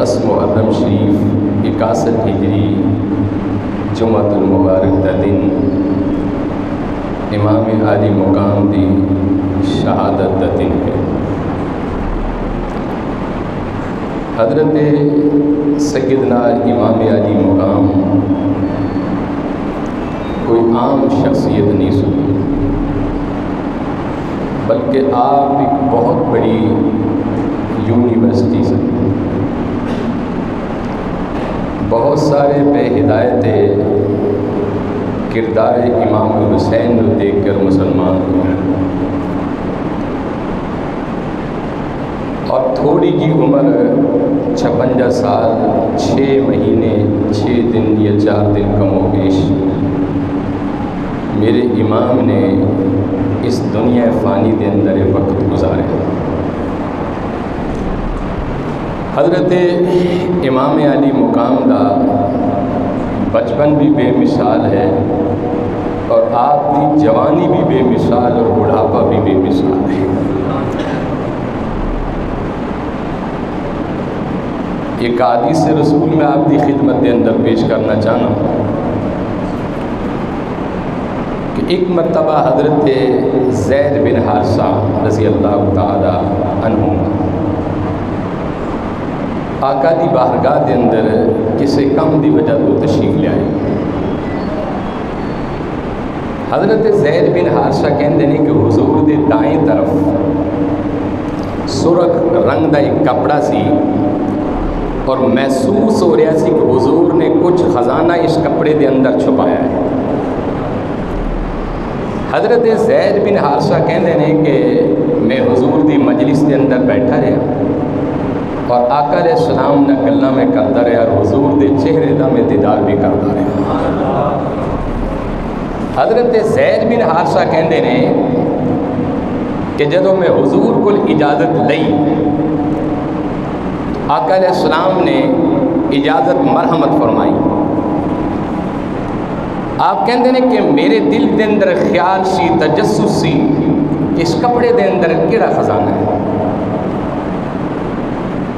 10 محرم شریف 61 ہجری جمعۃ المبارک کا دن امام عالی مقام دی شہادت کا دن ہے۔ حضرت سیدنا امام عالی مقام کوئی عام شخصیت نہیں سنی، بلکہ آپ ایک بہت بڑی یونیورسٹی سے بہت سارے بے ہدایت کردار امام حسین کو دیکھ کر مسلمان ہوئے، اور تھوڑی جی عمر 56 سال 6 مہینے 6 دن یا 4 دن کم و بیش میرے امام نے اس دنیا فانی کے اندر وقت گزارے۔ حضرت امام علی مقام دا بچپن بھی بے مثال ہے، اور آپ کی جوانی بھی بے مثال اور بڑھاپا بھی بے مثال ہے۔ ایک حدیث رسول میں آپ کی خدمت کے اندر پیش کرنا چاہنا کہ ایک مرتبہ حضرت زید بن حارثہ رضی اللہ تعالی عنہ آقا دی بارگاہ دے اندر کسی کم دی وجہ تو تشریف لے آئے۔ حضرت زید بن حارثہ کہندے نے کہ حضور دے دائیں طرف سرخ رنگ دا ایک کپڑا سی، اور محسوس ہو رہا سی کہ حضور نے کچھ خزانہ اس کپڑے دے اندر چھپایا ہے۔ حضرت زید بن حارثہ کہندے نے کہ میں حضور دی مجلس کے اندر بیٹھا رہا، اور آقا علیہ السلام نے گلاں میں کرتا رہا، اور حضور دے چہرے دا میں دیدار بھی کرتا رہا۔ حضرت زید بن حارثہ کہندے نے کہ جدوں میں حضور کو اجازت لئی، آقا علیہ السلام نے اجازت مرحمت فرمائی۔ آپ کہندے نے کہ میرے دل دے اندر خیال سی، تجسس سی، اس کپڑے دے اندر کیڑا خزانہ ہے۔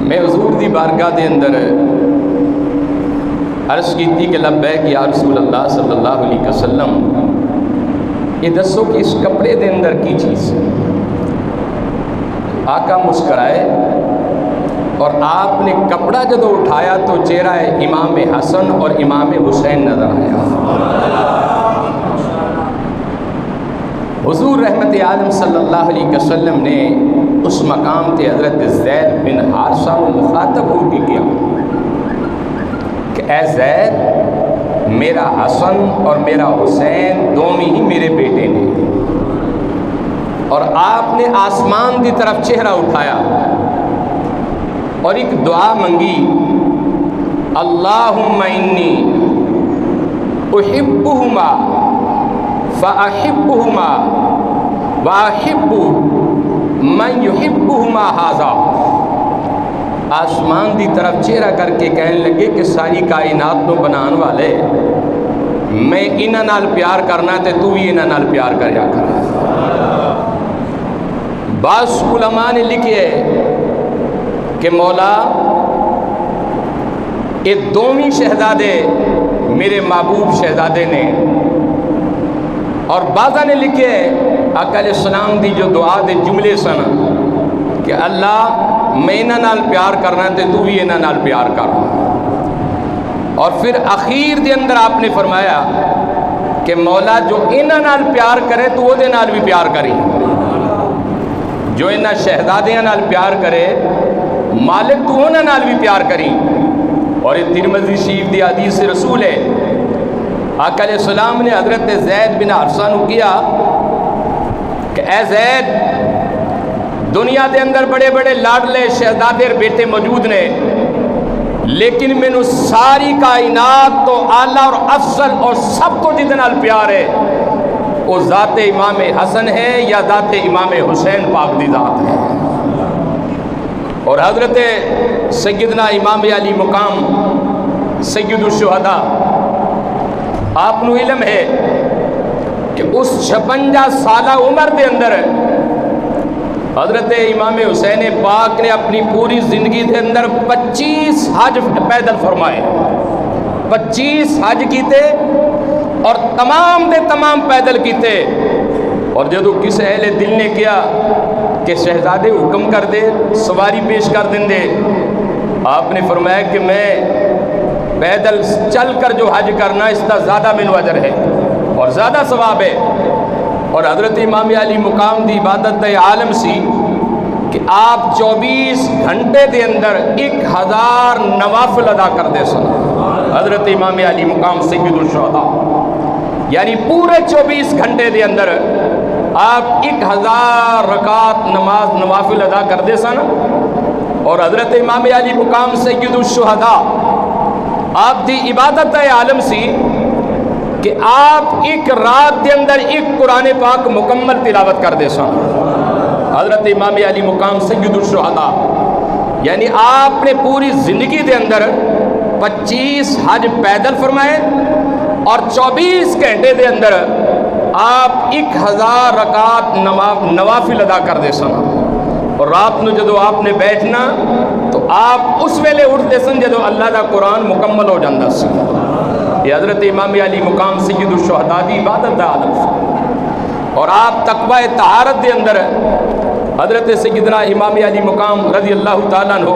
میں حضور دی بارگاہ دے اندر عرض کیتی کہ لبیک یا رسول اللہ صلی اللہ علیہ وسلم، یہ دسو کہ اس کپڑے دے اندر کی چیز ہے۔ آقا مسکرائے، اور آپ نے کپڑا جدو اٹھایا تو چہرہ امام حسن اور امام حسین نظر آیا۔ حضور رحمت عالم صلی اللہ علیہ وسلم نے اس مقام تے حضرت زید بن حارثہ کو مخاطب ہو کے کیا کہ اے زید، میرا حسن اور میرا حسین دونوں ہی میرے بیٹے نے، اور آپ نے آسمان کی طرف چہرہ اٹھایا اور ایک دعا منگی، اللہم انی احبہما فاحبہما واحب من یحبہما ھذا۔ آسمان دی طرف چہرہ کر کے کہنے لگے کہ ساری کائنات نو بنان والے، میں انہاں نال پیار کرنا تے تو بھی انہاں نال پیار کریا کر۔ بعض علماء نے لکھے کہ مولا یہ دومی شہزادے میرے محبوب شہزادے نے، اور بعضا نے لکھے آقا علیہ السلام دی جو دعا دے جملے سن کہ اللہ میں انہاں نال پیار کرنا تے تو بھی انہاں نال پیار کر۔ اور پھر اخیر دے اندر آپ نے فرمایا کہ مولا جو انہاں نال پیار کرے تو وہ دے نال بھی پیار کری، جو انہاں شہزادیاں نال پیار کرے مالک تو انہاں نال بھی پیار کری۔ اور یہ ترمذی شریف دی حدیث رسول ہے، آقا علیہ السلام نے حضرت زید بن حارثہ نو کیا کہ اے زید، دنیا دے اندر بڑے بڑے لاڈلے شہزادے اور بیٹے موجود نے، لیکن مینوں ساری کائنات تو اعلیٰ اور افضل اور سب تو جدے نال پیار ہے وہ ذات امام حسن ہے یا ذات امام حسین پاک دی ذات ہے۔ اور حضرت سیدنا امام علی مقام سید الشہداء، آپ نو علم ہے کہ اس 56 سالہ عمر دے اندر حضرت امام حسین پاک نے اپنی پوری زندگی کے اندر 25 حج پیدل فرمائے، 25 حج کیتے اور تمام دے تمام پیدل کیتے۔ اور جدو کسی اہل دل نے کیا کہ شہزادے حکم کر دے، سواری پیش کر دیں دے، آپ نے فرمایا کہ میں پیدل چل کر جو حج کرنا اس کا زیادہ منو اجر ہے اور زیادہ ثواب ہے۔ اور حضرت امام علی مقام دی عبادت دا عالم سی کہ آپ 24 گھنٹے دے اندر 1000 نوافل ادا کر دے سن۔ حضرت امام علی مقام سید الشہداء یعنی پورے 24 گھنٹے دے اندر آپ 1000 رکعت نماز نوافل ادا کر دے سن۔ اور حضرت امام علی مقام سید الشہداء آپ دی عبادت دا عالم سی کہ آپ ایک رات دے اندر ایک قرآن پاک مکمل تلاوت کر دے سن۔ حضرت امام علی مقام سید الشہداء یعنی آپ نے پوری زندگی دے اندر 25 حج پیدل فرمائے اور 24 گھنٹے دے اندر آپ 1000 رکعت نوافل ادا کر دے سن۔ اور رات نو جدو آپ نے بیٹھنا تو آپ اس ویلے اٹھتے سن جدو اللہ دا قرآن مکمل ہو جاندہ سی۔ یہ حضرت امام علی مقام سید الشہداء دی عبادت دا عالم سی۔ اور آپ تقوی طہارت دے اندر حضرت سیدنا امام علی مقام رضی اللہ تعالیٰ عنہ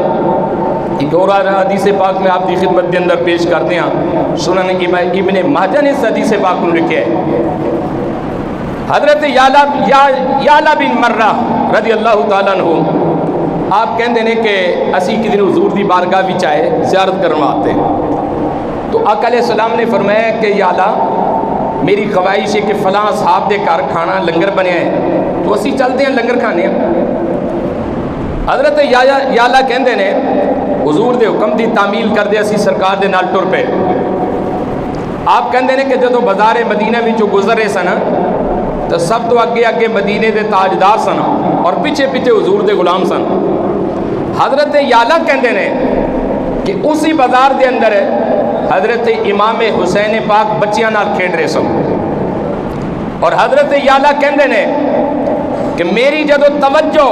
ایک اور حدیث پاک میں آپ کی خدمت دے اندر پیش کرتے ہیں۔ سنن ابن ماجہ نے اس حدیث پاک کو لکھا ہے۔ حضرت یعلا بن مرہ رضی اللہ تعالیٰ عنہ آپ کہندے نے کہ اسی کی دن حضور دی بارگاہ وچ آئے زیارت کرنا آتے، تو آقا علیہ السلام نے فرمایا کہ یعلا میری خواہش ہے کہ فلاں صاحب دے گھر کھانا لنگر بنیا ہے، تو اسی چلتے ہیں لنگر کھانے ہیں۔ حضرت یعلا کہندے نے حضور دے حکم دی تعمیل کر دے اسی سرکار دے نال ٹر پے۔ آپ کہندے نے کہ جدو بازار مدینہ وچوں گزر رہے سن تو سب تو اگے اگے مدینے دے تاجدار سن اور پیچھے پیچھے حضور دے غلام سن۔ حضرت یعلا کہندے نے کہ اسی بازار دے اندر حضرت امام حسین پاک بچیاں نال کھیڈ رہے سن۔ اور حضرت یعلا کہندے نے کہ میری جدو توجہ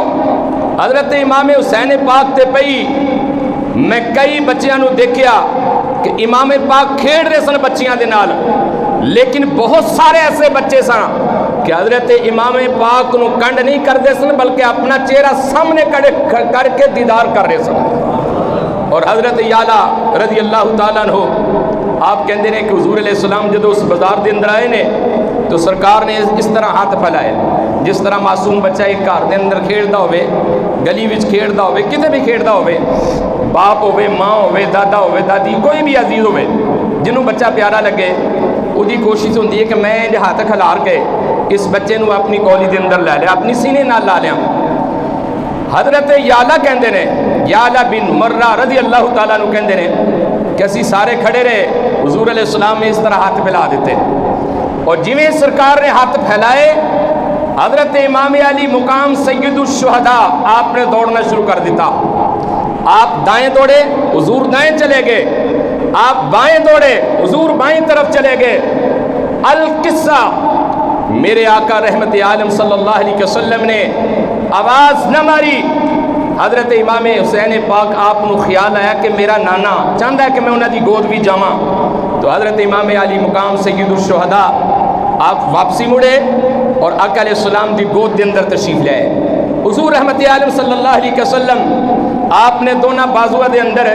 حضرت امام حسین پاک تے پئی، میں کئی بچیاں نو دیکھیا کہ امام پاک کھیڈ رہے سن بچیاں دے نال، لیکن بہت سارے ایسے بچے سن کہ حضرت امام پاک نو کنڈ نہیں کر دے سن بلکہ اپنا چہرہ سامنے کر کے دیدار کر رہے سن۔ اور حضرت یعلا رضی اللہ تعالیٰ عنہ آپ کہندے نے کہ حضور علیہ السلام جدو اس بازار دے اندر آئے نے تو سرکار نے اس طرح ہاتھ پھیلائے جس طرح معصوم بچہ ایک گھر دے اندر کھیڈدا ہوئے، گلی وچ کھیڈدا ہوئے، کتے بھی کھیڈدا ہوئے، باپ ہوئے، ماں ہوئے، دادا ہوئے، دادی، کوئی بھی عزیز ہوئے جنہوں بچہ پیارا لگے، وہی کوشش ہوندی ہے کہ میں ہاتھ کھلار کے اس بچے نو اپنی کولی دے اندر لے لیا، اپنی سینے نال لا لیا۔ حضرت یعلا کہندے نے، یعلا بن مرہ رضی اللہ تعالیٰ عنہ کہندے نے کہ اسی سارے کھڑے رہے، حضور علیہ السلام نے اس طرح ہاتھ پھیلا دیتے اور جویں سرکار نے ہاتھ پھیلائے حضرت امام علی مقام سید الشہداء آپ نے دوڑنا شروع کر دیتا۔ آپ دائیں دوڑے، حضور دائیں چلے گئے، آپ بائیں دوڑے، حضور بائیں طرف چلے گئے۔ القصہ میرے آقا رحمت عالم صلی اللہ علیہ وسلم نے آواز نہ ماری۔ حضرت امام حسین پاک آپ نو خیال آیا کہ میرا نانا چاہتا ہے کہ میں انہاں دی گود بھی جاواں، تو حضرت امام علی مقام سید الشہداء آپ واپسی مڑے اور آقا علیہ السلام دی گود دے اندر تشریف لے آئے۔ حضور رحمت عالم صلی اللہ علیہ وسلم آپ نے دونوں بازوہ دے اندر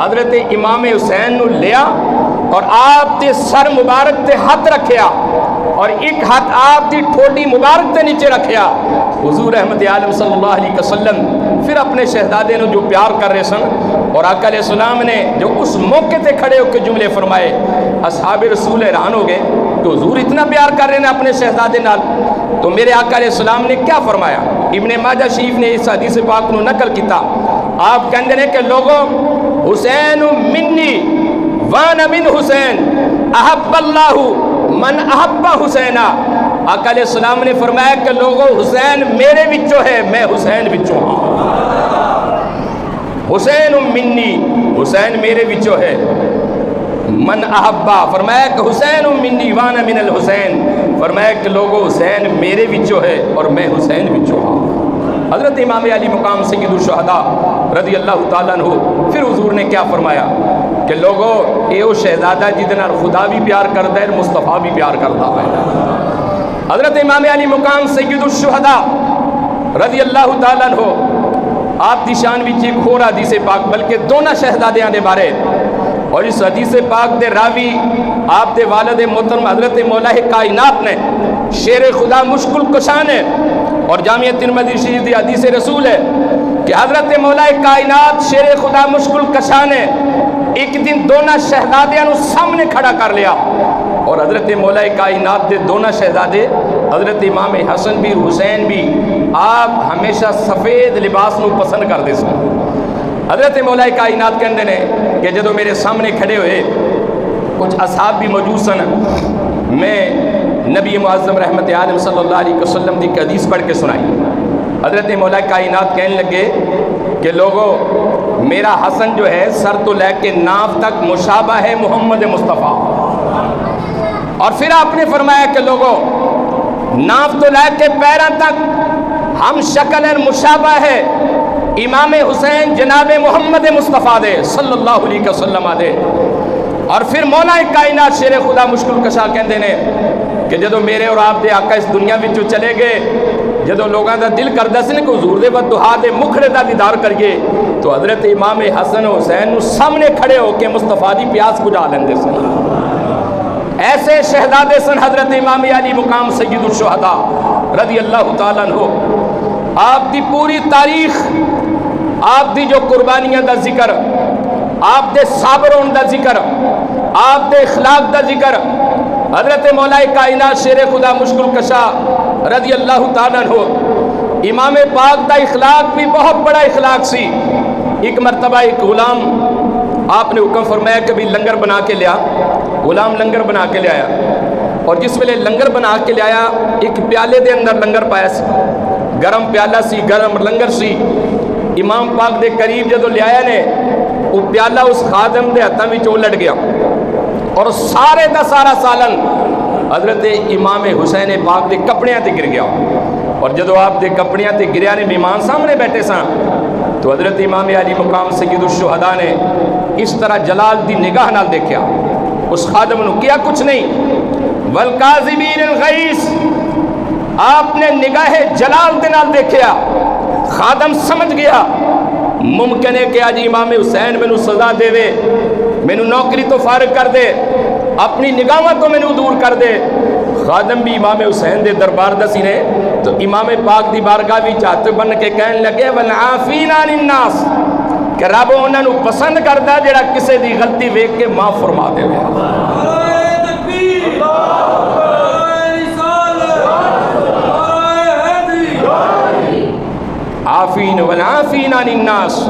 حضرت امام حسین نو لیا اور آپ دے سر مبارک تے ہاتھ رکھیا اور ایک ہاتھ آپ دی ٹھوڈی مبارک تے نیچے رکھیا۔ حضور رحمت عالم صلی اللہ علیہ وسلم پھر اپنے شہزادے نو جو پیار کر رہے سن اور آقا علیہ السلام نے جو اس موقع تے کھڑے ہو کے جملے فرمائے، اصحاب رسول حیران ہو گئے کہ حضور اتنا پیار کر رہے ہیں اپنے شہزادے نال۔ تو میرے آقا علیہ السلام نے کیا فرمایا؟ ابن ماجہ شریف نے اس حدیث پاک نو نقل کیتا۔ آپ کہندے نے کہ لوگوں، حسین منی وانا من حسین، احب اللہ من احب حسینہ۔ آقا علیہ السلام نے فرمایا کہ لوگوں، حسین میرے وچوں ہے، میں حسین وچوں ہوں۔ حسین منی، حسین میرے وچوں ہے، من احبا، فرمایا کہ حسین منی وانا من الحسین، فرمایا کہ لوگوں، حسین میرے وچوں ہے اور میں حسین وچوں ہوں۔ حضرت امام علی مقام سید الشہداء رضی اللہ تعالیٰ عنہ پھر حضور نے کیا فرمایا کہ لوگوں اے او شہزادہ جتنا خدا بھی پیار کرتا ہے مصطفیٰ بھی پیار کرتا ہے. حضرت امام علی مقام سید الشہداء رضی اللہ تعالیٰ عنہ آپ دی شان وچ ایک ہور حدیث پاک بلکہ دونوں شہزادیاں دے بارے اور اس حدیث پاک دے راوی آپ دے والد محترم حضرت مولا کائنات نے شیر خدا مشکل کشان ہے اور جامعہ ترمذی شریف دی حدیث رسول ہے کہ حضرت مولا کائنات شیر خدا مشکل کشان ہے ایک دن دونوں شہزادیاں نو سامنے کھڑا کر لیا اور حضرت مولا کائنات دے دونوں شہزادے حضرت امام حسن بھی حسین بھی آپ ہمیشہ سفید لباس نو پسند کر دے سن. حضرت مولا کائنات کہندے نے کہ جدو میرے سامنے کھڑے ہوئے کچھ اصحاب بھی موجود سن میں نبی معظم رحمت عالم صلی اللہ علیہ وسلم دی حدیث پڑھ کے سنائی. حضرت مولا کائنات کہنے لگے کہ لوگوں میرا حسن جو ہے سر تو لے کے ناف تک مشابہ ہے محمد مصطفیٰ. اور پھر آپ نے فرمایا کہ لوگوں ناف تو لے کے پیروں تک ہم شکل مشابہ ہے امام حسین جناب محمد مصطفیٰ دے صلی اللہ علیہ وسلم دے. اور پھر مولا کائنات شیر خدا مشکل کشا کہندے نے کہ جدو میرے اور آپ دے آقا اس دنیا وچوں چلے گئے جدو لوگاں دا دل کردا سی کہ حضور دے ودھا دے مکھڑے دا دیدار کریے تو حضرت امام حسن حسین نو سامنے کھڑے ہو کے مصطفیٰ دی پیاس بجھا لیندے سن. ایسے شہزادے سن حضرت امام علی مقام سید الشہداء رضی اللہ تعالیٰ عنہ. آپ دی پوری تاریخ آپ دی جو قربانیاں دا ذکر آپ دے صابر ہون دا ذکر آپ دے اخلاق دا ذکر حضرت مولا کائنات شیر خدا مشکل کشا رضی اللہ تعالیٰ عنہ امام پاک دا اخلاق بھی بہت بڑا اخلاق سی. ایک مرتبہ ایک غلام آپ نے حکم فرمایا کبھی لنگر بنا کے لیا. غلام لنگر بنا کے لے آیا اور جس ویلے لنگر بنا کے لے آیا ایک پیالے دے اندر لنگر پایا سی گرم پیالہ سی گرم لنگر سی. امام پاک دے قریب جدو لے آیا نے وہ پیالہ اس خادم دے ہاتھاں وچ الٹ گیا اور سارے دا سارا سالن حضرت امام حسین پاک دے کپڑیاں تے گر گیا. اور جدو آپ دے کپڑیاں تے گریا نے مہمان سامنے بیٹھے سن تو حضرت امام علی مقام سید الشہداء نے اس طرح جلال دی نگاہ نال دیکھا. اس خادم نے کیا کچھ نہیں والکاظمین الغیظ آپ نے نگاہ جلال دے نال دیکھا. خادم سمجھ گیا ممکن ہے کہ آج امام حسین مینوں سزا دے وے مینوں نوکری تو فارغ کر دے اپنی نگاہاں تو مینوں دور کر دے. خادم بھی امام حسین دے دربار دسی نے تو امام پاک دی بارگاہ وچ ہاتھ بن کے کہن لگے والعافین عن الناس کہ رب انہاں نوں پسند کردا جڑا کسے دی غلطی ویکھ کے معاف فرما دے. عافین والعافین عن الناس.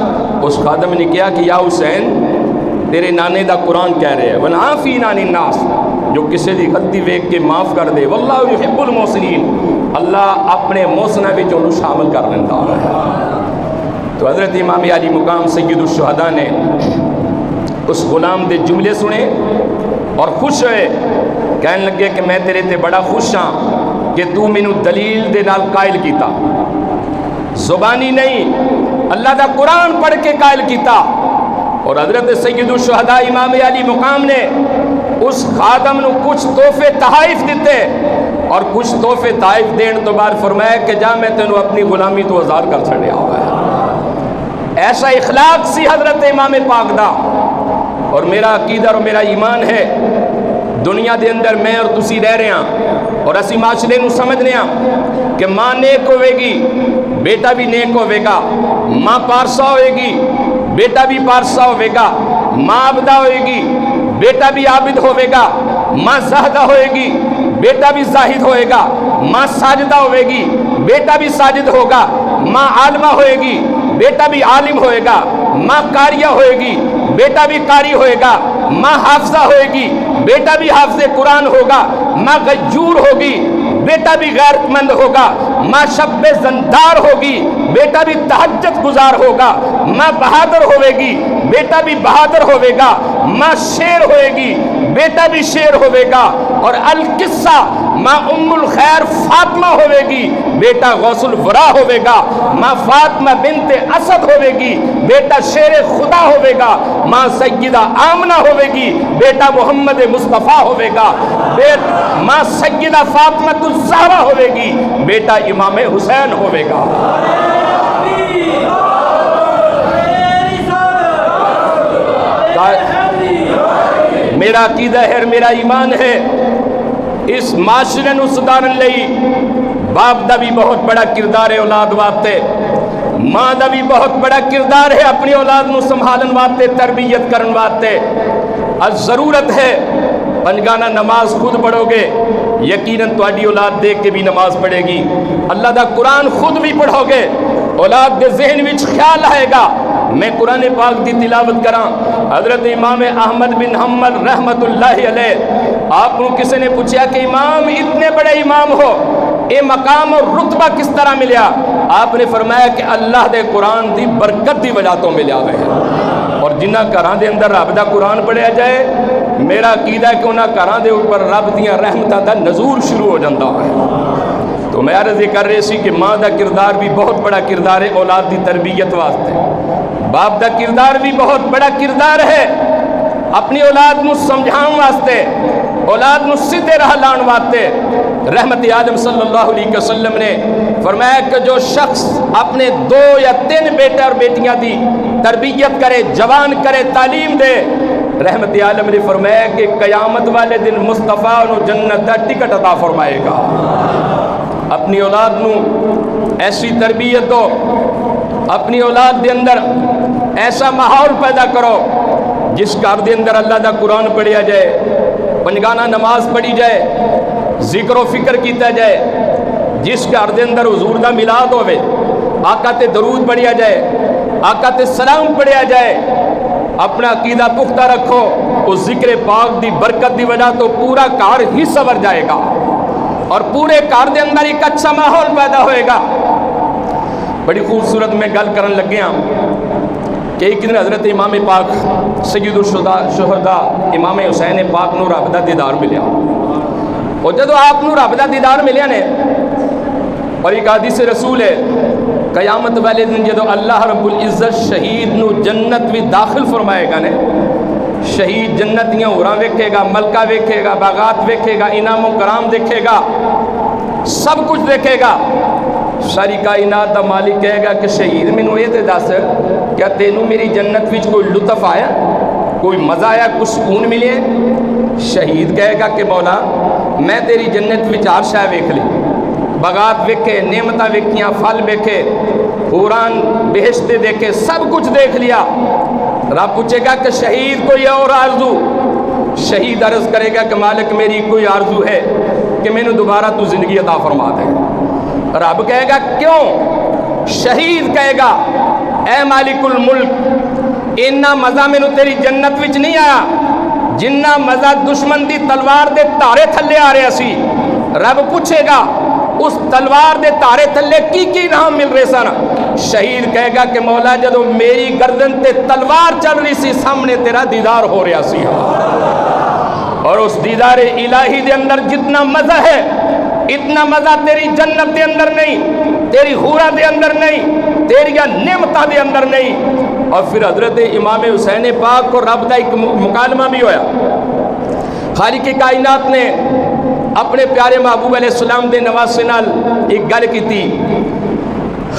اس خادم نے کیا کہ یا حسین تیرے نانے دا قرآن کہہ رہے ہیں والعافین عن الناس جو کسی دی غلطی ویکھ کے معاف کر دے واللہ یحب المحسنین اللہ اپنے محسناں وچ انہوں شامل کر لیندا ہے. تو حضرت امام علی مقام سید الشہداء نے اس غلام دے جملے سنے اور خوش ہوئے کہنے لگے کہ میں تیرے تے بڑا خوش ہاں کہ تو مینوں دلیل دے نال قائل کیتا زبانی نہیں اللہ دا قرآن پڑھ کے قائل کیتا. اور حضرت سید الشہداء امام علی مقام نے اس خادم نو کچھ تحفے تحائف دیتے اور کچھ تحفے تحائف دین تو بعد فرمایا کہ جا میں تینوں اپنی غلامی تو آزاد کر چھڑیا ہوا ہے. ایسا اخلاق سی حضرت امام پاک دا. اور میرا عقیدہ اور میرا ایمان ہے دنیا دے اندر میں اور تسی رہ رہے ہیں اور اسی معاشرے نو سمجھنے ہیں کہ ماں نیک ہوئے گی بیٹا بھی نیک ہوئے گا, ماں پارسا ہوئے گی بیٹا بھی پارسا ہوئے گا, ماں عابدہ ہوئے گی بیٹا بھی عابد ہوئے گا, ماں زاہدہ ہوئے گی بیٹا بھی زاہد ہوئے گا, ماں ساجدہ ہوئے گی بیٹا بھی ساجد ہوگا, ماں عالمہ ہوئے گی بیٹا بھی عالم ہوئے گا, ماں قاریہ ہوئے گی بیٹا بھی قاری ہوئے گا, ماں حافظہ ہوئے گی بیٹا بھی حافظ قرآن ہوگا, ماں غیور ہوگی بیٹا بھی غیرت مند ہوگا, ماں شب زندار ہوگی بیٹا بھی تہجد گزار ہوگا, ماں بہادر ہوئے گی بیٹا بھی بہادر ہوئے گا, ماں شیر ہوئے گی بیٹا بھی شیر ہوگا، اور القصہ ماں ام الخیر فاطمہ ہوگی، بیٹا غوث الورا ہوگا، ماں فاطمہ بنت اسد ہوگی، بیٹا شیر خدا ہوگا، ماں سیدہ آمنہ ہوگی، بیٹا محمد مصطفیٰ ہوگا، ماں سیدہ فاطمہ الزہرا ہوگی، بیٹا امام حسین ہوگا۔ میرا عقیدہ ہے، میرا ایمان ہے، اس معاشرے نو سدھارن لئی باپ دا بھی بہت بڑا کردار ہے، اولاد واسطے ماں دا بھی بہت بڑا کردار ہے، اپنی اولاد نو سنبھالن واسطے، تربیت کرن واسطے۔ از ضرورت ہے پنجگانہ نماز خود پڑھو گے، یقیناً تہاڈی اولاد دیکھ کے بھی نماز پڑھے گی۔ اللہ دا قرآن خود بھی پڑھو گے، اولاد دے ذہن وچ خیال آئے گا۔ میں قرآن پاک دی تلاوت کراں، حضرت امام احمد بن حنبل رحمت اللہ علیہ، آپ کو کسی نے پوچھا کہ امام اتنے بڑے امام ہو، یہ مقام اور رتبہ کس طرح ملیا؟ آپ نے فرمایا کہ اللہ دے قرآن دی برکت دی وجہ تو ملیا ہوئے ہیں، اور جنہ گھراں دے اندر رب دا قرآن پڑھیا جائے، میرا عقیدہ ہے کہ انہاں گھراں دے اوپر رب دیاں رحمتاں دا نزول شروع ہو جاتا ہے۔ تو میں عرض کر رہی سی کہ ماں دا کردار بھی بہت بڑا کردار ہے اولاد دی تربیت واسطے، باپ دا کردار بھی بہت بڑا کردار ہے اپنی اولاد نو سمجھان واسطے، اولاد نو سیدھے راہ لان واسطے۔ رحمت عالم صلی اللہ علیہ وسلم نے فرمایا کہ جو شخص اپنے 2 یا 3 بیٹے اور بیٹیاں دی تربیت کرے، جوان کرے، تعلیم دے، رحمت عالم نے فرمایا کہ قیامت والے دن مصطفیٰ نو جنت دا ٹکٹ عطا فرمائے گا۔ اپنی اولاد نو ایسی تربیت دو، اپنی اولاد دے اندر ایسا ماحول پیدا کرو جس گھر دے اندر اللہ دا قرآن پڑھیا جائے، پنجگانہ نماز پڑھی جائے، ذکر و فکر کیتا جائے، جس گھر دے اندر حضور دا میلاد ہوئے، آقا تے درود پڑھیا جائے، آقا تے سلام پڑھیا جائے، اپنا عقیدہ پختہ رکھو، اس ذکر پاک دی برکت دی وجہ تو پورا گھر ہی سنور جائے گا، اور پورے گھر دے اندر ایک اچھا ماحول پیدا ہوئے گا۔ بڑی خوبصورت میں گل کرن لگے ہاں کہ ایک دن حضرت امام پاک سید الشہداء امام حسین پاک نو رب دا دیدار ملیا، اور جدو آپ نو رب دا دیدار ملیا نے، اور ایک حدیث رسول ہے قیامت والے دن جدو اللہ رب العزت شہید نو جنت بھی داخل فرمائے گا نے، شہید جنتیاں ہوراں ویکھے گا، ملکہ ویکھے گا، باغات ویکھے گا، انعام و کرام دیکھے گا، سب کچھ دیکھے گا۔ ساری کائنات دا مالک کہے گا کہ شہید مینوں یہ تے دس، کیا تینوں میری جنت وچ کوئی لطف آیا، کوئی مزہ آیا، کچھ سکون ملے؟ شہید کہے گا کہ مولا میں تیری جنت وچ ہر شے ویکھ لی، باغات ویکھے، نعمتاں ویکھیاں، پھل ویکھے، حوران بہشت دیکھے، سب کچھ دیکھ لیا۔ رب پوچھے گا کہ شہید کوئی اور آرزو؟ شہید عرض کرے گا کہ مالک میری کوئی آرزو ہے کہ میں نے دوبارہ تو زندگی عطا فرما دے۔ رب کہے گا کیوں؟ شہید کہے گا اے مالک الملک، اتنا مزہ میں نے تیری جنت وچ نہیں آیا جنہ مزہ دشمن دی تلوار دے تارے تھلے آ رہے سی۔ رب پوچھے گا اس تلوار دے تارے تھلے کی نام مل رہے سن؟ شہید کہے گا کہ مولا جدو میری گردن تے تلوار چل رہی سی، سامنے تیرا دیدار ہو رہا سی، اور اس دیدار الہی دے اندر جتنا مزہ ہے اتنا مزہ تیری جنت دے اندر نہیں، تیری حورا دے اندر نہیں، تیری نعمتہ دے اندر نہیں۔ اور پھر حضرت امام حسین پاک کو رب دا ایک مکالمہ بھی ہویا، خالق کائنات نے اپنے پیارے محبوب علیہ السلام دے نواسے نال ایک گل کی تھی۔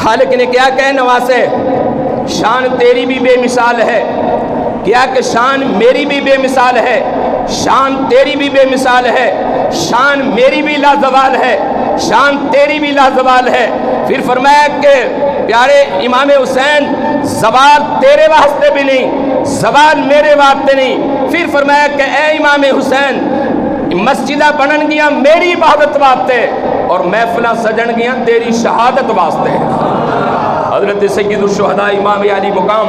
خالق نے کیا کہے نواسے، شان تیری بھی بے مثال ہے، کیا کہ شان میری بھی بے مثال ہے، شان تیری بھی بے مثال ہے، شان میری بھی لازوال ہے، شان تیری بھی لازوال ہے۔ پھر فرمایا کہ پیارے امام حسین زوال تیرے واسطے بھی نہیں، زوال میرے واسطے نہیں۔ پھر فرمایا کہ اے امام حسین مسجدہ بنن گیا میری عبادت واسطے، اور محفلہ سجن گیا تیری شہادت واسطے۔ حضرت سید الشہداء امام علی مقام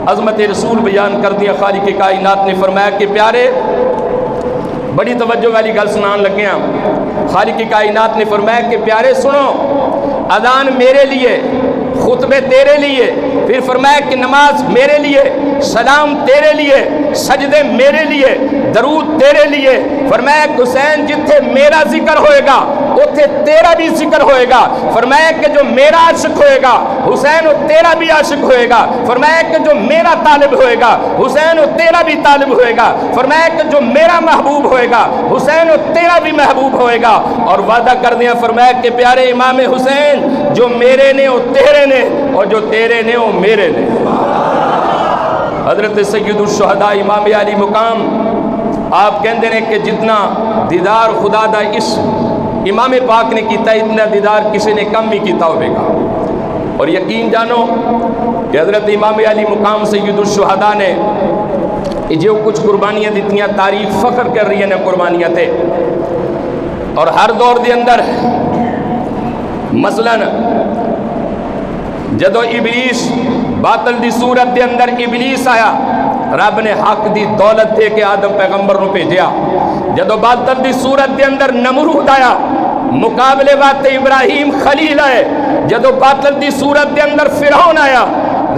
عظمت رسول بیان کر دیا۔ خالق کائنات نے فرمایا کہ پیارے، بڑی توجہ والی گل سنان لگے ہیں۔ خالق کائنات نے فرمایا کہ پیارے سنو، اذان میرے لیے، خطبے تیرے لیے، پھر فرمایا کہ نماز میرے لیے، سلام تیرے لیے، سجدے میرے لیے، درود تیرے لیے۔ فرمایا کہ حسین جتھے میرا ذکر ہوئے گا اتھے تیرا بھی ذکر ہوئے گا۔ فرمایا کہ جو میرا عاشق ہوئے گا حسین وہ تیرا بھی عاشق ہوئے گا۔ فرمایا کہ جو میرا طالب ہوئے گا حسین وہ تیرا بھی طالب ہوئے گا۔ فرمایا کہ جو میرا محبوب ہوئے گا حسین وہ تیرا بھی محبوب ہوئے گا۔ اور وعدہ کر دیا، فرمایا کہ پیارے امام حسین جو میرے نے وہ تیرے نے، اور جو تیرے نے وہ میرے نے۔ حضرت سید الشہداء امام علی مقام آپ کہندے ہیں کہ جتنا دیدار خدا دا اس امام پاک نے کیتا اتنا دیدار کسی نے کم بھی کیتا ہوئے گا۔ اور یقین جانو کہ حضرت امام علی مقام سید الشہداء نے جو کچھ قربانیاں دیتیاں تعریف فخر کر رہی ہیں قربانیاں تھے، اور ہر دور دے اندر مثلا جدو ابلیس باطل دی صورت دے اندر ابلیس آیا، رب نے حق دی دولت دے کے آدم پیغمبر نو بھیجیا۔ جدو باطل دی صورت دے اندر نمرود آیا، مقابلے واسطے ابراہیم خلیل آئے۔ جدو باطل دی صورت دے اندر فرعون آیا،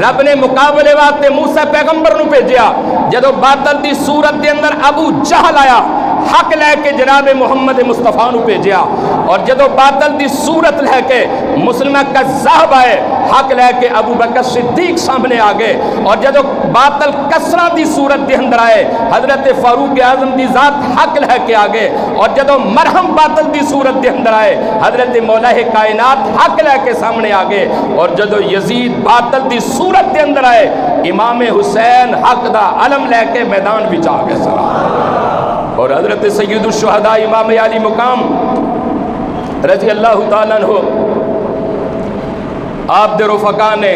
رب نے مقابلے واسطے موسیٰ پیغمبر نو بھیجیا۔ جدو باطل دی صورت دے اندر ابو جہل آیا، حق لے کے جناب محمد مصطفیٰ نو بھیجیا۔ اور جدو باطل دی صورت لے کے مسلمہ کذاب آئے، حق لے کے ابو بکر صدیق سامنے آگئے۔ اور جدو باطل کسرہ دی صورت دے اندر آئے، حضرت فاروق اعظم دی ذات حق لے کے آگئے۔ اور جدو مرہم باطل دی صورت دے اندر آئے، حضرت مولا کائنات حق لے کے سامنے آگئے۔ اور جدو یزید باطل دی صورت دے اندر آئے، امام حسین حق دا علم لے کے میدان بچ آگئے سلام۔ اور حضرت سید الشہداء امام علی مقام رضی اللہ تعالیٰ عنہ آپ دے رفقا نے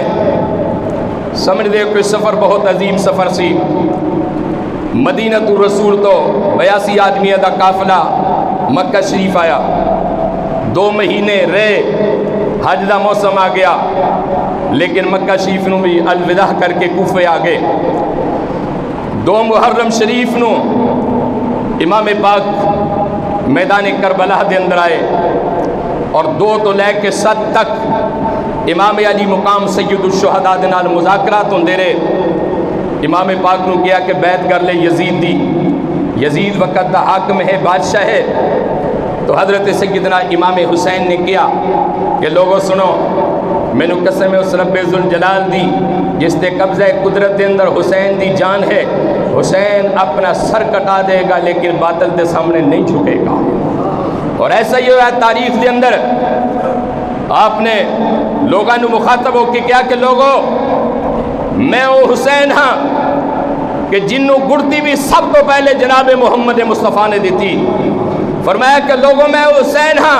سمجھ دے کوئی سفر بہت عظیم سفر سی۔ مدینہ الرسول تو 82 آدمیہ دا قافلہ مکہ شریف آیا، 2 مہینے رہے، حج دا موسم آ گیا، لیکن مکہ شریف نو بھی الوداع کر کے کوفے آگے۔ 2 محرم شریف نو امام پاک میدان کربلا دے اندر آئے، اور 2 تو لے کے 7 تک امام علی مقام سید الشہداء دے نال مذاکرات ہوندے رہے۔ امام پاک نو کیا کہ بیعت کر لے یزید دی، یزید وقت دا حاکم ہے، بادشاہ ہے۔ تو حضرت سیدنا امام حسین نے کیا کہ لوگوں سنو، میں نو قسم ہے اس رب ذوالجلال دی جس تے قبضہ قدرت دے اندر حسین دی جان ہے، حسین اپنا سر کٹا دے گا لیکن باطل دے سامنے نہیں جھکے گا۔ اور ایسا ہی ہوا تاریخ دے اندر، آپ نے لوگاں نو مخاطب ہو کے کیا کہ لوگوں میں وہ حسین ہاں کہ جنوں گڑتی بھی سب کو پہلے جناب محمد مصطفیٰ نے دیتی۔ فرمایا کہ لوگوں میں وہ حسین ہاں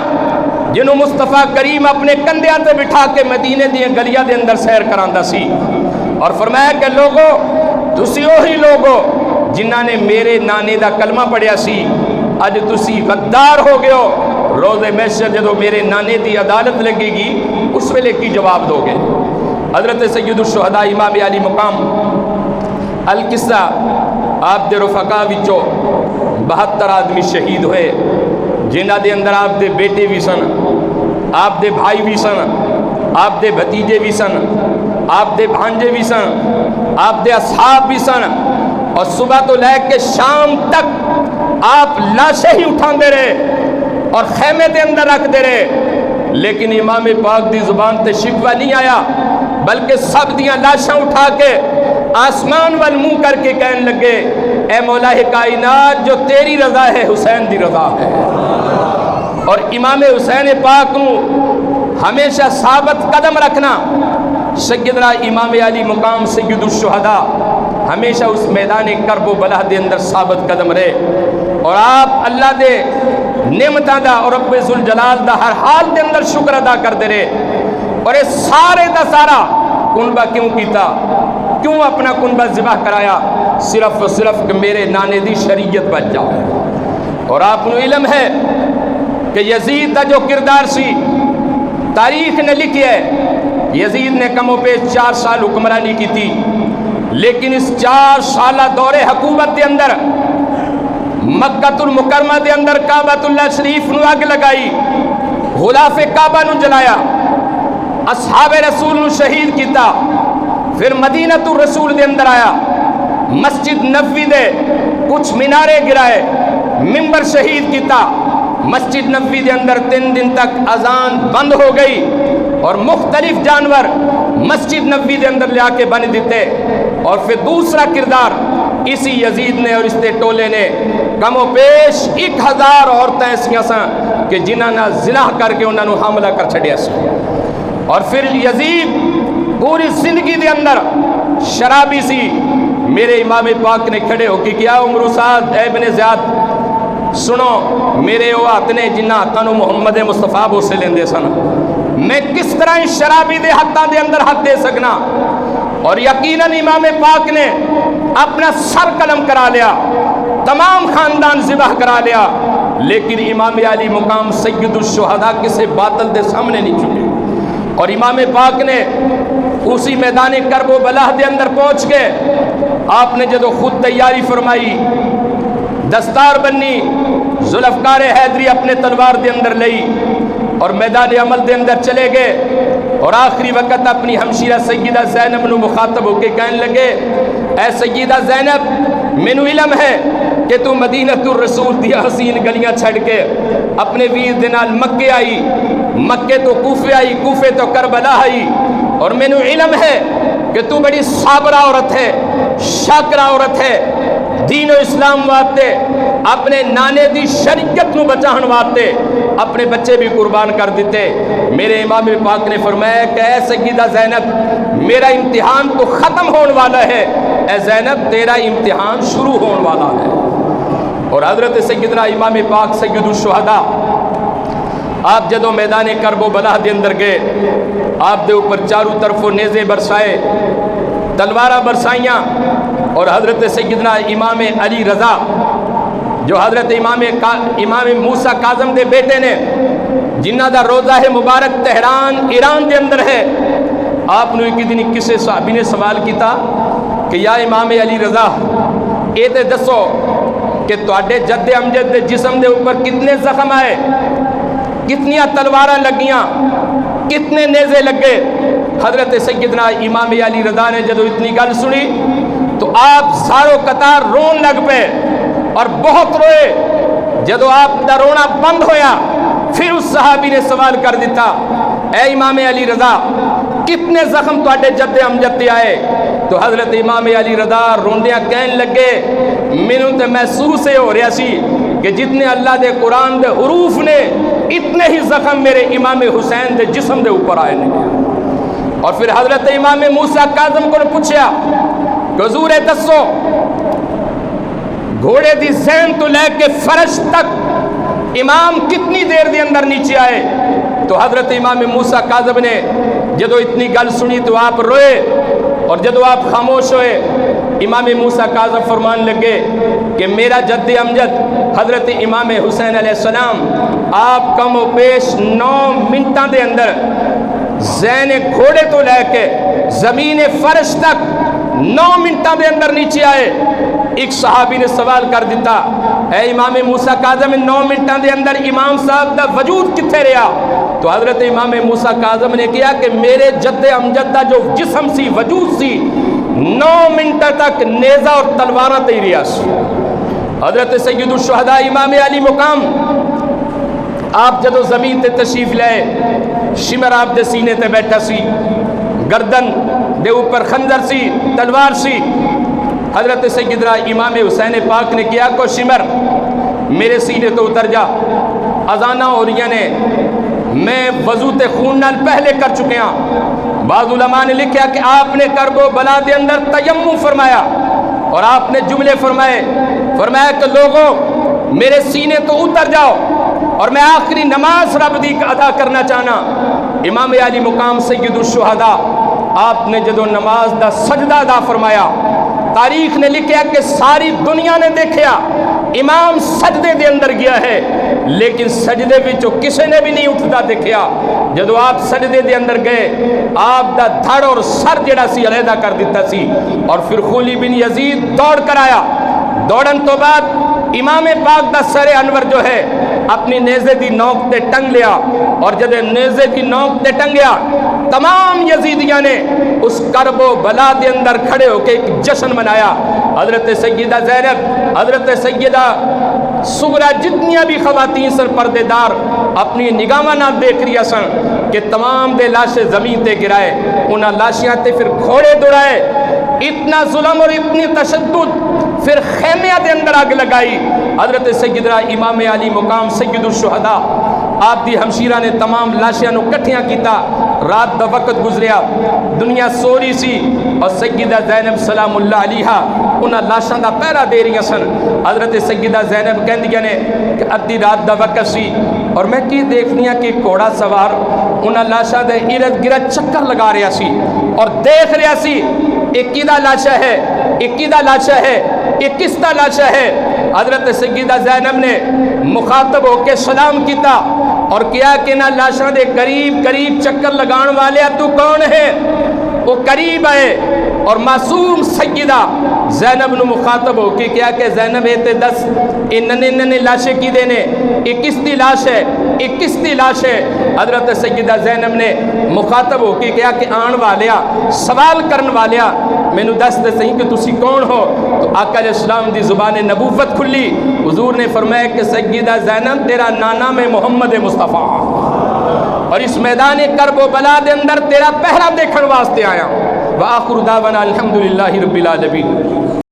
جنوں مصطفیٰ کریم اپنے کندھیاں تے بٹھا کے مدینے دی گلیاں دے اندر سیر کراندا سی۔ اور فرمایا کہ لوگوں تسی وہی لوگوں جنہاں نے میرے نانے دا کلمہ پڑھیا سی، اج تسی غدار ہو گئے ہو، روز محشر جدو میرے نانے دی عدالت لگے گی اس ویلے کی جواب دو گے۔ حضرت سید الشہداء امام علی مقام القصہ آپ دے رفقا وچوں 72 آدمی شہید ہوئے، جنہاں دے اندر آپ دے بیٹے بھی سن، آپ دے بھائی بھی سن، آپ دے بھتیجے بھی سن، آپ دے بھانجے بھی سن، آپ دے اصحاب بھی سن۔ اور صبح تو لے کے شام تک آپ لاشیں ہی اٹھان دے رہے اور خیمے دے اندر رکھ دے رہے، لیکن امام پاک دی زبان تے شکوہ نہیں آیا، بلکہ سب دیاں لاشاں اٹھا کے آسمان وال منہ کر کے کہنے لگے اے مولا کائنات جو تیری رضا ہے حسین دی رضا ہے۔ اور امام حسین پاک نو ہمیشہ ثابت قدم رکھنا، سیدنا امام علی مقام سید الشہداء ہمیشہ اس میدان کرب و بلا دے اندر ثابت قدم رہے، اور آپ اللہ دے نعمتاں دا اور رب ذوالجلال دا ہر حال دے اندر شکر ادا کر دے رہے۔ اور یہ سارے دا سارا کنبہ کیوں کیتا، کیوں اپنا کنبہ ذبح کرایا؟ صرف و صرف کہ میرے نانے دی شریعت بچ جائے۔ اور آپ نو علم ہے کہ یزید دا جو کردار سی تاریخ نے لکھی ہے، یزید نے کم و بیش 4 سال حکمرانی کی تھی، لیکن اس 4 سالہ دور حکومت دے اندر مکہ المکرمہ دے اندر کعبۃ اللہ شریف نو اگ لگائی، غلاف کعبہ نو جلایا، اصحاب رسول نو شہید کیتا، پھر مدینہ الرسول دے اندر آیا، مسجد نبوی دے کچھ مینارے گرائے، ممبر شہید کیتا، مسجد نبوی دے اندر 3 دن تک اذان بند ہو گئی، اور مختلف جانور مسجد نبوی دے اندر لے آ کے بن دیتے۔ اور پھر دوسرا کردار اسی یزید نے اور اس دے ٹولے نے کم و پیش 1000 عورتیں ایسیاں سن کہ جنہاں نے زنا کر کے انہاں نو حاملہ کر چھڑیا سی۔ اور پھر یزید پوری زندگی دے اندر شرابی سی۔ میرے امام پاک نے کھڑے ہو کے کیا عمر سعد ابن زیاد سنو، میرے وہ ہاتھ نے جنہ ہاتھوں محمد مصطفیٰ بو سے لیندے سن، میں کس طرح اس شرابی دے ہاتھاں دے اندر ہاتھ دے سکنا؟ اور یقیناً امام پاک نے اپنا سر قلم کرا لیا، تمام خاندان ذبح کرا لیا، لیکن امام علی مقام سید الشہداء کسے باطل دے سامنے نہیں چھکے۔ اور امام پاک نے اسی میدان کرب و بلا دے اندر پہنچ کے آپ نے جدو خود تیاری فرمائی، دستار بنی، ذوالفقار حیدری اپنے تلوار دے اندر لئی اور میدان عمل دے اندر چلے گئے، اور آخری وقت اپنی ہمشیرہ سیدہ زینب نو مخاطب ہو کے کہنے لگے، اے سیدہ زینب، مینو علم ہے کہ تو مدینہ الرسول دیا حسین گلیاں چھڑ کے اپنے ویر دے نال مکے آئی، مکے تو کوفے آئی، کوفے تو کربلا آئی، اور مینو علم ہے کہ تو بڑی صابرہ عورت ہے، شاکرہ عورت ہے، دین و اسلام واسطے اپنے نانے دی شریعت نو بچان واسطے اپنے بچے بھی قربان کر دیتے۔ میرے امام پاک نے فرمایا کہ اے سیدہ زینب، میرا امتحان تو ختم ہونے والا ہے، اے زینب تیرا امتحان شروع ہونے والا ہے۔ اور حضرت سیدنا امام پاک سید الشہداء آپ جدو میدان کرب و بلا دے اندر گئے، آپ دے اوپر چاروں طرفوں نیزے برسائے، تلوارہ برسائیاں، اور حضرت سیدنا امام علی رضا جو حضرت امام موسیٰ کاظم دے بیٹے نے، جنہ دا روضہ مبارک تہران ایران دے اندر ہے، آپ نے ایک دن کسی صحابی نے سوال کیتا کہ یا امام علی رضا، اے تے دسو کہ تواڈے جد امجد دے جسم دے اوپر کتنے زخم آئے، کتنیاں تلواراں لگیاں، کتنے نیزے لگے؟ حضرت سیدنا امام علی رضا نے جدو اتنی گل سنی تو آپ ساروں قطار رون لگ پے اور بہت روئے۔ جدو آپ دا رونا بند ہویا، پھر اس صحابی نے سوال کر دیتا، اے امام علی رضا، کتنے زخم تواڈے جد امجد تے آئے؟ تو حضرت امام علی رضا روندیاں کہن لگے، مینوں تے محسوس ہو رہا سی کہ جتنے اللہ دے قرآن دے حروف نے اتنے ہی زخم میرے امام حسین دے جسم دے اوپر آئے نے۔ اور پھر حضرت امام موسیٰ کاظم کو پوچھا کہ حضور دسو، گھوڑے دی زین تو لے کے فرش تک امام کتنی دیر دے اندر نیچے آئے؟ تو حضرت امام موسیٰ کاظم نے جدو اتنی گل سنی تو آپ روئے، اور جدو آپ خاموش ہوئے، امام موسیٰ کاظم فرمان لگے کہ میرا جد امجد حضرت امام حسین علیہ السلام آپ کم و پیش 9 منٹاں دے اندر زین گھوڑے تو لے کے زمین فرش تک 9 منٹاں دے اندر نیچے آئے۔ ایک صحابی نے سوال کر دیتا، اے امام موسیٰ کاظم، 9 منٹاں دے اندر امام صاحب دا وجود کتھے رہا؟ تو حضرت امام موسیٰ کاظم نے کیا کہ میرے جد امجد دا جو جسم سی، وجود سی، 9 منٹ تک نیزہ اور تلواراں تے رہا سی۔ حضرت سید الشہداء امام علی مقام آپ جدو زمین تے تشریف لائے، شمر آپ دے سینے تے بیٹھا سی، گردن دے اوپر خنجر سی، تلوار سی۔ حضرت سیدنا امام حسین پاک نے کیا کو شمر میرے سینے تو اتر جا، اذاناں ہو رہی نے، میں وضو تے خون نال پہلے کر چکے ہاں۔ بعض علماء نے لکھا کہ آپ نے کرب و بلا دے اندر تیمم فرمایا، اور آپ نے جملے فرمایا کہ لوگوں میرے سینے تو اتر جاؤ اور میں آخری نماز رب دی ادا کرنا چاہنا۔ امام علی مقام سید الشہداء آپ نے جدو نماز دا سجدہ ادا فرمایا، تاریخ نے لکھا کہ ساری دنیا نے دیکھیا امام سجدے دے اندر گیا ہے، لیکن سجدے وچوں کسے نے بھی نہیں اٹھتا دیکھیا۔ جدو آپ سجدے دے اندر گئے، آپ دا دھڑ اور سر جڑا سی علیحدہ کر دیتا سی، اور پھر خلی بن یزید دوڑ کر آیا۔ دوڑن تو بعد امام پاک دا سر انور جو ہے اپنی نیزے دی نوک تے ٹنگ لیا، اور جب نیزے دی نوک تے ٹنگیا تمام یزیدیاں نے اس کرب و بلا دے اندر کھڑے ہو کے ایک جشن منایا۔ حضرت سیدہ زینب، حضرت سیدہ سغرا، جتنیاں بھی خواتین سر پردے دار اپنی نگاہاں نہ دیکھ رہی سن کہ تمام دے لاشیں زمین تے گرائے، انہاں لاشیاں تے پھر گھوڑے دوڑائے، اتنا ظلم اور اتنی تشدد، پھر خیمیہ دے اندر آگ لگائی۔ حضرت سیدنا امام علی مقام سید الشہداء آپ دی ہمشیرہ نے تمام لاشیاں نو کٹھیاں کیتا، رات دا وقت گزریا، دنیا سوری سی، اور سیدہ زینب سلام اللہ علیہا انہاں لاشاں دا پہرا دے رہی سن۔ حضرت سیدہ زینب کہندیاں نے کہ ادھی رات دا وقت سی اور میں کی دیکھنیا کہ گھوڑا سوار انہاں لاشاں دے ارد گرد چکر لگا رہا سی اور دیکھ رہا سی ایک کیدا لاشا ہے، ایک کیدا لاشا ہے، ایک کس دا لاشا ہے۔ حضرت سیدہ زینب نے مخاطب ہو کے سلام کیتا اور کیا کہ نہ لاشاں دے قریب قریب چکر لگان والے تو کون ہے؟ وہ قریب آئے اور معصوم سیدہ زینب نو مخاطب ہو کے کیا کہ زینب ایتے دس اننے لاشے کی دینے، ایک کس دی لاش ہے، ایک کس دی لاش ہے۔ حضرت سیدہ زینب نے مخاطب ہو کے کیا کہ آن والیا، سوال کرن والیا، میں نو دس دے صحیح کہ تسی کون ہو؟ تو آقا علیہ السلام دی زبان نبوت کھلی، حضور نے فرمایا کہ سیدہ زینب تیرا نانا میں محمد مصطفیٰ، اور اس میدان کرب و بلا دے اندر تیرا پہرا دیکھن واسطے آیا۔ وآخر دعوانا الحمدللہ رب العالمین۔